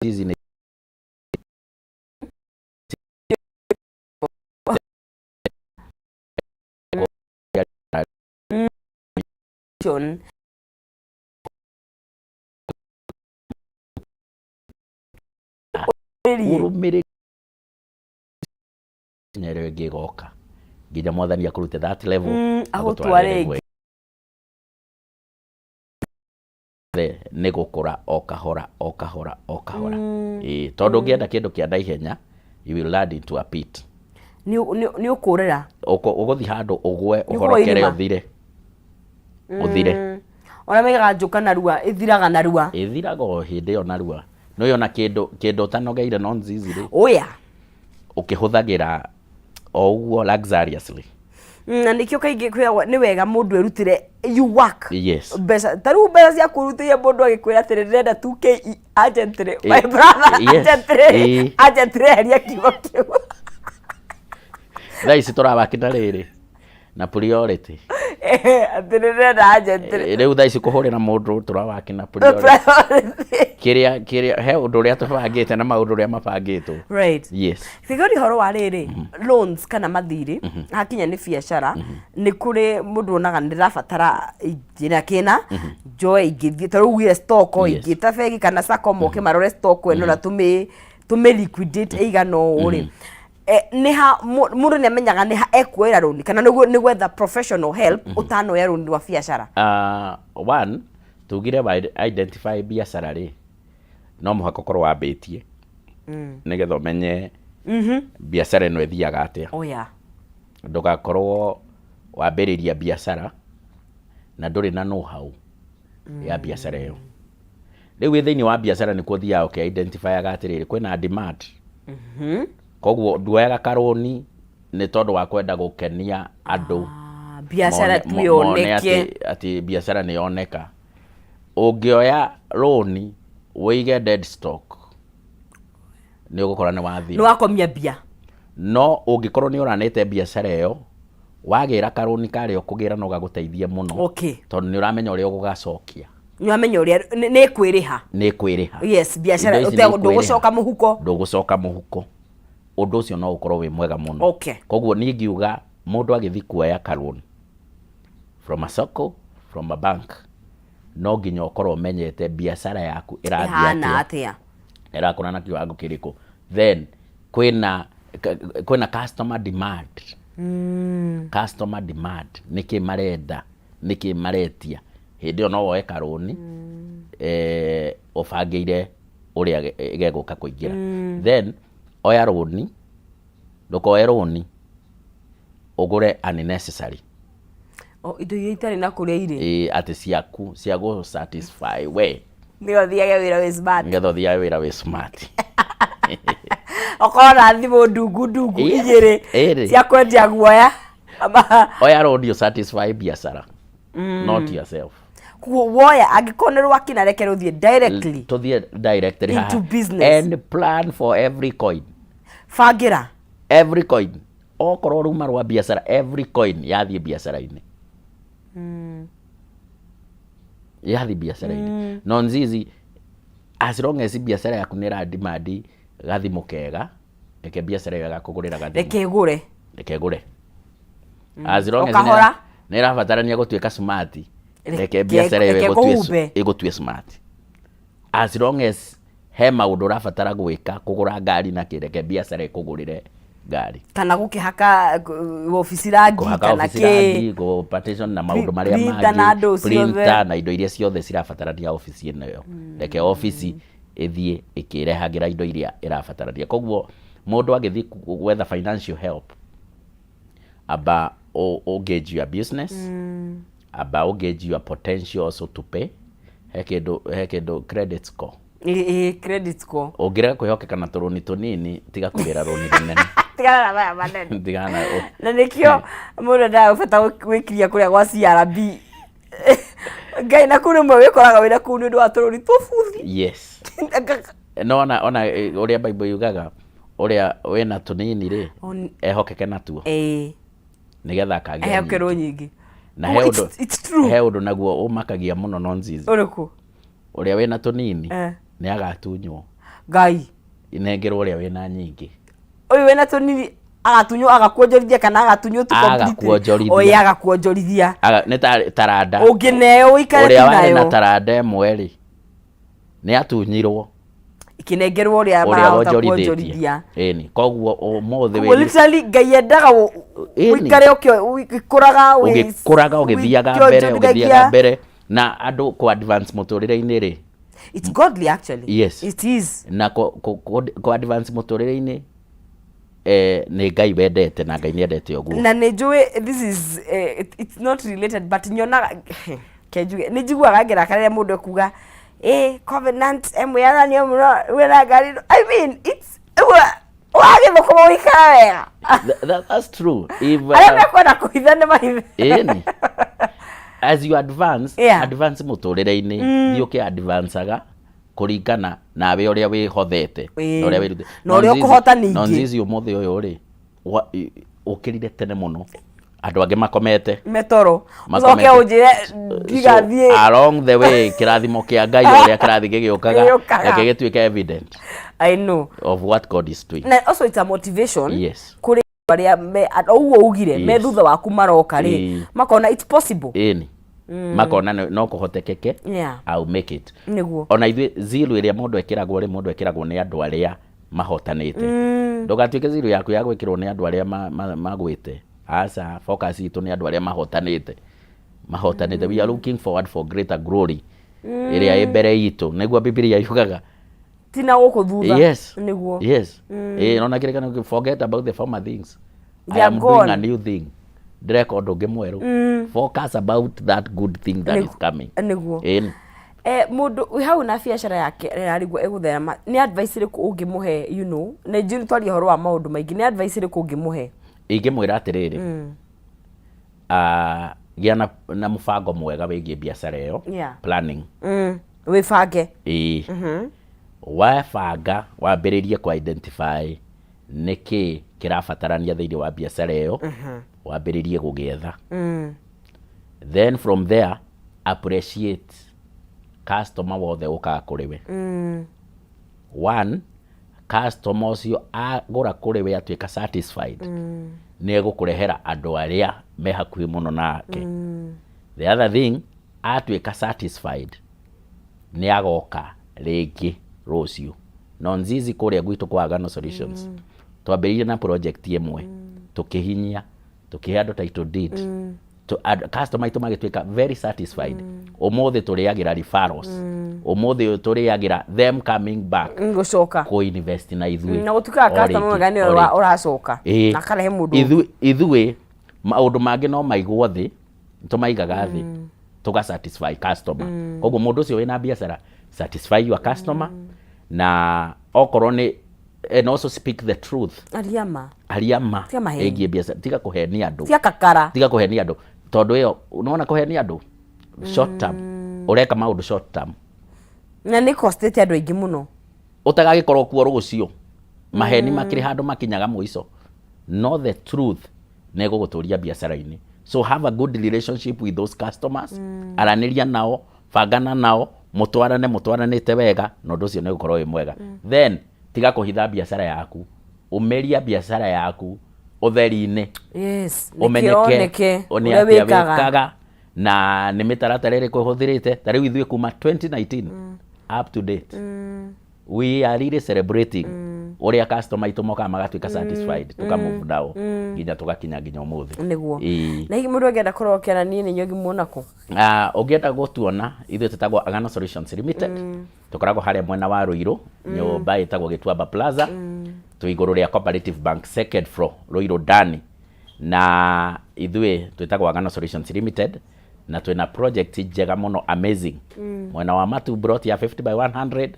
hizi ni urumire nyere gigoka nginya mwathani akurute that level agutware nä gå kå ra o kahora tondå ngä enda kä ndå kä a naihenya you will land into a pit nä å kå rä ra å gå thi handå å gwe å horokere å thire ona maigaga njå ka narua ä thiraga narua ä thiraga o hä ndä ä yo narua no yona kä ndå tanogeire no nzizi rä oya å kä hå thagä ra o uguo luxuriously na nä kä o kaingä kwä nä wega må ndå erutire you work yes mbeca ta rä u mbeca cia kå rutä må ndå agä kwä ra atä rä ndärenda 2K agentry my brother agentry heria kiugo kä u thaa ici tå rawakä na rä rä na priority atä rä ndärenda agentry rä u thaa ici kå hå rä ra må ndå tå rawakä na kä he å ndå å rä a tå bangä te na maå ndå å rä a mabangä two yes tigå ri horo wa rä rä loans kana mathirä hakinya nä biacara nä kå rä må ndå onaga nä rabatara njä kä na njoe ingä thiä tarä u gire stoko ingä ta bengi kana sako moke marore stoko ä no na tå mä liquidate eigana å rä nä ha må ndå nä amenyaga nä ha ekuoera roni kana nä gwetha professional help å tanoya roni wa biacara one tugire identify biacara rä no må haka korwo wambä tie nä getha å menye biacara ä no ä thiaga atä a ndå gakorwo wambä rä ria biacara na ndå rä na know-how ya biacara ä yo rä u wä thä inä wa biacara nä kuo thiaga å kä identifyaga atä rä rä kwä na demand koguo nduoyaga karåni nä tondå wa kwenda gå kenia andå biacara tu yoneke ati biacara nä yoneka å ngä oya råni wĩige dead stock nä å gå kora nä wathira nä wakomia mbia no å ngä korwo nä å ranä te biacara ä yo wagä ra karåni karä å kå gä ra no gagå teithie må no tondå nä å ramenya å rä a å gå gacokia nä wamenya å rä a nä kwä rä ha yes biacara ndå gå coka må huko å ndå å cio no å korwo wä mwega må no koguo niä ngiuga må ndå agä thiä kuoya karåni from a sacco from a bank no nginya ũkorwo ũmenyete biacara yaku ĩrathiĩ atĩa ĩrakũra na kĩwango kĩrĩkũ then kwĩna customer demand customer demand nĩkĩ marenda nĩkĩ maretia hĩndĩ ĩyo no woe karũni ũbangĩire ũrĩa gegũka kũingĩra then oya rũni ndũkoe rũni ũgũre unnecessary indo iria itarĩ na kũrĩa irĩ atĩ ciaku cia gũ satisfy we nĩgetha ũthiage wĩra wĩ smart nĩgetha ũthiage wĩra wĩ smart okorwo na thimũ ndungu igĩrĩ cia kwendia guoya oya rũni satisfy biacara not yourself kuo woya angĩkorwo nĩ rwaki na reke rũthiĩ directly tũthiĩ directly into business and plan for every coin bangĩra every coin okorwo ruma rwa biacara every coin yathiĩ biacara-inĩ yathi biacara-inĩ no nzizi as long as biacara yaku nĩ ĩradimandi gathimũ kega reke biacara ĩyo ĩgakũgũrĩra gathimũ reke ĩgũre as long as nĩ ĩrabatarania gũtuĩka smart reke biacara ĩyo ĩgũtue smart as long as he maũndũ ũrabatara gwĩka kũgũra ngari na kĩreke biacara ĩkũgũrĩre ngari kana gũkĩhaka ofici rangi kana kĩ partition na maũndũ marĩa mangĩ printer na indo iria ciothe cirabatarania ofici ĩno yo reke ofici ĩthiĩ ĩkĩrehagĩra indo iria ĩrabatarania koguo mũndũ agĩthiĩ gwetha financial help aba gauge your business aba gauge your potential also to pay he kĩndũ credit score credit score ũngĩrega kwĩhokeka na tũrũni tũnini tiga kũgĩra rũni rũnene tigana na maya manene na nĩkĩo mũndũ ndagũbata gwĩkiria kũrĩa gwa CRB ngai na kũrĩ mwe wĩkoraga wĩna kũu nĩ ũndũ wa tũrũni tũbuthi yes no ona ũrĩa Bible yugaga ũrĩa wĩna tũnini rĩ ehokeke natuo nĩgetha akagĩa ehokerwo nyingĩ na he ũndũ naguo ũmakagia mũno no nzizi ũrĩkũ ũrĩa wĩna tũnini nĩ agatunywo Ngai inengerwo uria wina nyingi uyu wena tunini agatunyo agakuonjorithia kana agatunyo tu complete oya agakuonjorithia ne taranda ungineo ikare tu nayo uria wari na taranda emwe ri ni atunyirwo ikinengerwo uria marahota kuonjorithia eni koguo umuthi we literally Ngai endaga uikare ukikuraga ugithiaga mbere na andu ku advance muturire-ini ri it's godly actually. Yes, it is. Na ko advance muturire-ini ni Ngai wendete na Ngai niendete uguo na ni njui this is it's not related but nyonaga kenjuge ni njiguaga ngirakara mundu kuga covenant emwe ni wera ngari I mean it's wagithukuma wikara wega that's true if kwenda kuhithana mahithe as you advance advance muturire-ini thiuke advanceaga kuringana nawe uria wihothete na uria ukuhota ningi nonzizi umuthi uyu ri ukirire tene muno andu angi makomete metoro ucoke unjire ndigathie along the way kirathimo kia Ngai uria kirathi gigiukaga reke gituike evident I know of what God is doing. Na also it's a motivation. Yes. Kuri baria uguo ugire me thutha waku maroka ri makona it's possible. Makona no kuhotekeke. I'll make it. Niguo. Ona ithu zero iria mundu ekiragwo ni andu aria mahotanite. Ndugatuike zero yaku ya gwikirwo ni andu aria magwite. Asa focus itu ni andu aria mahotanite. We are looking forward for greater glory. Iria ibere itu niguo Biblia yugaga tina guku thutha. Yes. Niguo. Yes. Nona kirikana forget about the former things. I am doing a new thing. Direct undu ungi mweru. Focus about that good thing that is coming. Niguo. Mundu hau na biacara yake yarigwo egutherema ni advice iriku ungimuhe you know na njiri twari horo wa maundu maingi ni advice iriku ungimuhe ingimwira atiriri gia na mubango mwega wigie biacara iyo planning wibange wabanga wambiririe ku identify niki kirabatarania thiini wa biacara iyo wambiririe gugietha then from there appreciate customer wothe ukaga kuriwe one customer ucio agura kuriwe atuika satisfied ni egukurehera andu aria me hakuhi muno nake the other thing atuika satisfied ni agoka ringi rucio nonzizi kuria gwitu kwa Agano Solutions twambiririe na project imwe tukihinyia tukihe andu title deed customer itu magituika very satisfied umuthi turiagira referrals umuthi turiagira them coming back ngucoka ku invest na ithui na gutuka customer magani uracoka na karehe mundu ithui maundu mangi no maigwo thi tumaigaga thi tuga satisfy customer koguo mundu ucio wina biacara satisfy your customer na okorwo ni and also speak the truth ariama egie biacara tiga kuhenia andu tiga kuhenia andu tondu iyo unaona kuhenia andu short term ureka maundu short term na ni costete andu aingi muno utagagikorwo kuo rucio maheni makiri handu makinyaga mwiso know the truth nego guturia biacara-ini so have a good relationship with those customers araniria nao bangana nao mutwaranite wega no ndu ucio ni gukorwo wi mwega then tiga kuhitha biacara yaku umeria biacara yaku utheri-ini umenyeke uria wikaga na ni mitaratara iriku huthirite tariu ithui kuma 2019 up to date we are really celebrating uria customer itu moka magatuika satisfied tuka move down nginya tugakinya nginya umuthi niguo na higi mundu angenda kurokera ni nyogi muonako ungienda gutuona ithu tutagwo Agano Solutions Limited tukoragwo haria mwena wa Ruiru nyumba itagwo Gituamba Plaza tu iguru ria Cooperative Bank second floor Ruiru ndani na ithui twitagwo Agano Solutions Limited na twina project njega muno amazing mwena wa Matu brought ya 50 by 100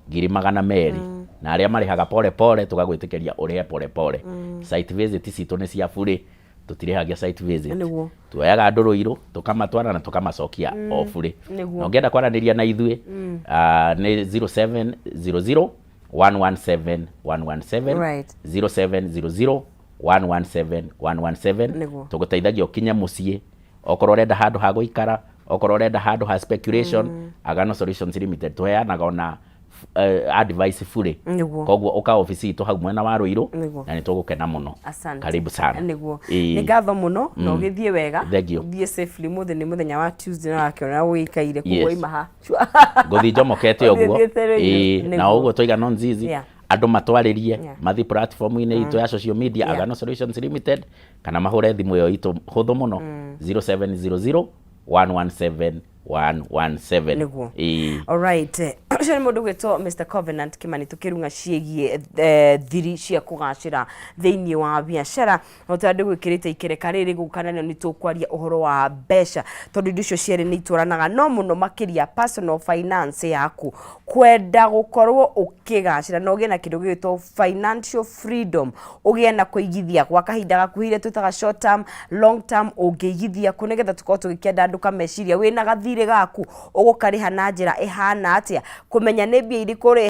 ngiri magana meri na aria marihaga pole pole tugagwitikiria urihe pole pole site visit citu ni cia bure tutirihagia site visit tuoyaga andu Ruiru tukamatwara na tukamacokia o bure no ngenda kwaraniria na ithui ni 0700 117 117 0700 117 117 tuguteithagia ukinye mucii okorwo urenda handu ha guikara okorwo urenda handu ha speculation Agano Solutions Limited tuheanaga ona advice fully koguo uka office itu hau mwena wa Ruiru na ni tugukena muno karibu sana niguo ni ngatho muno no githie wega thie safely muthenya ni muthenya wa Tuesday na wakiona wikaire kuwa imaha guthi njomokete uguo na uguo toigana nzizi andu matwaririe mathi platform ine itu ya social media Agano Solutions Limited kana mahure thimu yo itu huthu muno 0700 117 117 alright ucio ni mundu gwitwo Mr Covenant Kimani tukirunga ciegie thiri cia kugacira thiini wa biashara no tandu gwikirite ikereka riri gukananio ni tukwaria uhoro wa besha tondu indo icio ciere ni ituranaga no muno makiria personal finance yaku kwenda gukorwo ukigacira no gena kindu gwitwo financial freedom ugie na kuigithia kwa kahinda gakuhire tutaga short term long term ungeigithia kunegetha tukorwo tugikienda andu kameciria wina gathire gaku ugukariha na njira ihana atia kumenya ni mbia iriku